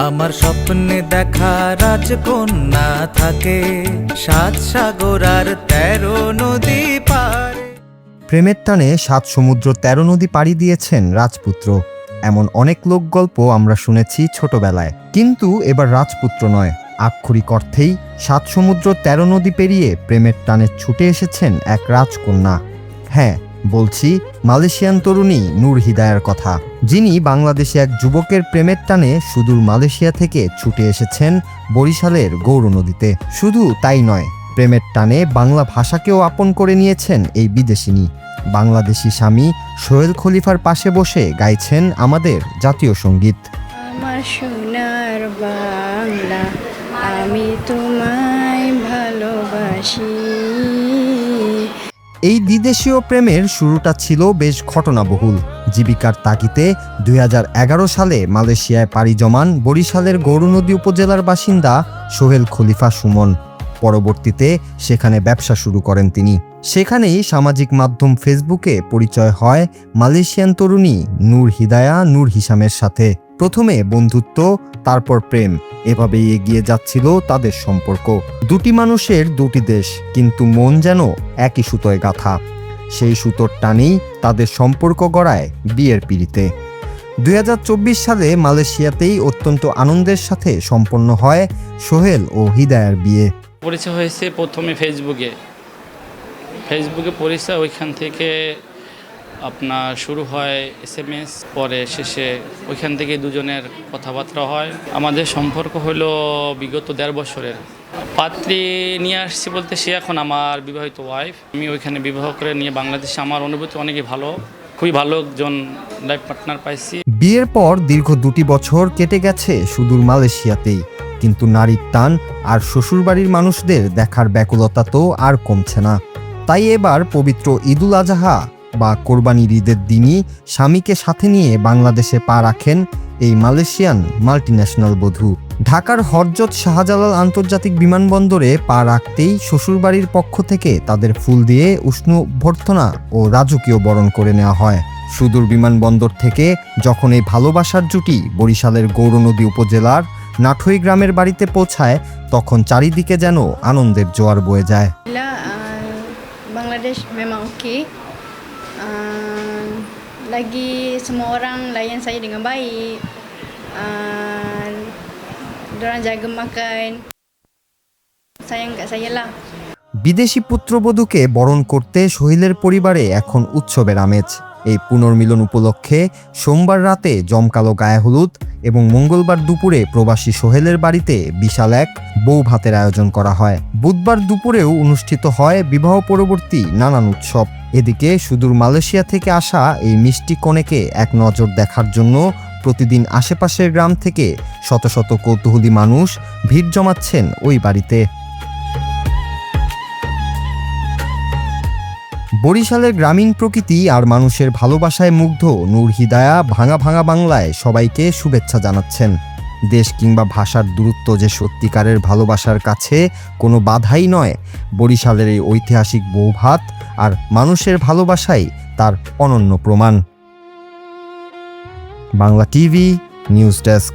আমার স্বপ্নে দেখা রাজকন্যা থাকে 7 সাগর আর 13 নদী পারে। প্রেমের টানে 7 সমুদ্র 13 নদী পাড়ি দিয়েছেন রাজপুত্র। এমন অনেক লোকগল্প আমরা শুনেছি ছোটবেলায়, কিন্তু এবার রাজপুত্র নয়, আক্ষরিক অর্থেই 7 সমুদ্র 13 নদী পেরিয়ে প্রেমের টানে ছুটে এসেছেন এক রাজকন্যা। হ্যাঁ, বলছি মালয়েশিয়ান তরুণী নূর হিদায়ার কথা, যিনি বাংলাদেশে এক যুবকের প্রেমের টানে সুদূর মালয়েশিয়া থেকে ছুটে এসেছেন বরিশালের গৌর নদীতে। শুধু তাই নয়, প্রেমের টানে বাংলা ভাষাকেও আপন করে নিয়েছেন এই বিদেশিনী। বাংলাদেশি স্বামী সোহেল খলিফার পাশে বসে গাইছেন আমাদের জাতীয় সঙ্গীত। আমার সোনার বাংলা, আমি তোমায় ভালোবাসি। এই দ্বিদেশীয় প্রেমের শুরুটা ছিল বেশ ঘটনাবহুল। জীবিকার তাগিদে 2011 সালে মালয়েশিয়ায় পাড়ি জমান বরিশালের গৌরনদী উপজেলার বাসিন্দা সোহেল খলিফা সুমন। পরবর্তীতে সেখানে ব্যবসা শুরু করেন তিনি। সেখানেই সামাজিক মাধ্যম ফেসবুকে পরিচয় হয় মালয়েশিয়ান তরুণী নূর হিদায়া নূর হিসামের সাথে। প্রথমে বন্ধুত্ব, তারপর প্রেম, এভাবেই এগিয়ে যাচ্ছিল তাদের সম্পর্ক। দুটি মানুষের দুটি দেশ, কিন্তু মন যেন একই সুতোয় গাঁথা। সেই সুতোর টানেই তাদের সম্পর্ক গড়ায় বিয়ের পিঁড়িতে। 2024 সালে মালয়েশিয়াতেই অত্যন্ত আনন্দের সাথে সম্পন্ন হয় সোহেল ও হিদায়ার বিয়ে। পরিচয় হয়েছে প্রথমে ফেসবুকে পরিচয়, ওইখান থেকে আপনার শুরু হয় SMS, পরে শেষে ওইখান থেকে দুজনের কথাবার্তা হয়। আমাদের সম্পর্ক হলো বিগত 1.5 বছরের। পাত্রী নিয়ে আসছি বলতে সে এখন আমার বিবাহিত ওয়াইফ। আমি ওইখানে বিবাহ করে নিয়ে বাংলাদেশে আমার অনুভূতি অনেকই ভালো, খুবই ভালো একজন লাইফ পার্টনার পাইছি। বিয়ের পর দীর্ঘ 2 বছর কেটে গেছে সুদূর মালয়েশিয়াতেই, কিন্তু নারীর টান আর শ্বশুরবাড়ির মানুষদের দেখার ব্যাকুলতা তো আর কমছে না। তাই এবার পবিত্র ঈদুল আজহা বা কোরবানির ঈদের দিনই স্বামীকে সাথে নিয়ে বাংলাদেশে পা রাখেন এই মালয়েশিয়ান মাল্টিন্যাশনাল বধূ। ঢাকার হযরত শাহজালাল আন্তর্জাতিক বিমানবন্দরে পা রাখতেই শ্বশুরবাড়ির পক্ষ থেকে তাদের ফুল দিয়ে উষ্ণ অভ্যর্থনা ও রাজকীয় বরণ করে নেওয়া হয়। সুদূর বিমানবন্দর থেকে যখন এই ভালোবাসার জুটি বরিশালের গৌরনদী উপজেলার নাঠই গ্রামের বাড়িতে পৌঁছায়, তখন চারিদিকে যেন আনন্দের জোয়ার বয়ে যায়। Bangladesh memang okey. Lagi semua orang layan saya dengan baik. Diorang jaga makan, sayang kat saya lah. বিদেশি পুত্রবধূকে বরণ করতে সোহেলের পরিবারে এখন উৎসবের আমেজ। এই পুনর্মিলন উপলক্ষে সোমবার রাতে জমকালো গায়ে হলুদ এবং মঙ্গলবার দুপুরে প্রবাসী সোহেলের বাড়িতে বিশাল এক বউ ভাতের আয়োজন করা হয়। বুধবার দুপুরেও অনুষ্ঠিত হয় বিবাহ পরবর্তী নানান উৎসব। এদিকে সুদূর মালয়েশিয়া থেকে আসা এই মিষ্টি কনেকে এক নজর দেখার জন্য প্রতিদিন আশেপাশের গ্রাম থেকে শত শত কৌতূহলী মানুষ ভিড় জমাচ্ছেন ওই বাড়িতে। বরিশালের গ্রামীণ প্রকৃতি আর মানুষের ভালোবাসায় মুগ্ধ নূর হিদায়া ভাঙা ভাঙা বাংলায় সবাইকে শুভেচ্ছা জানাচ্ছেন। দেশ কিংবা ভাষার দূরত্ব যে সত্যিকারের ভালোবাসার কাছে কোনো বাধাই নয়, বরিশালের এই ঐতিহাসিক বৌভাত আর মানুষের ভালোবাসাই তার অনন্য প্রমাণ। Bangla TV news desk.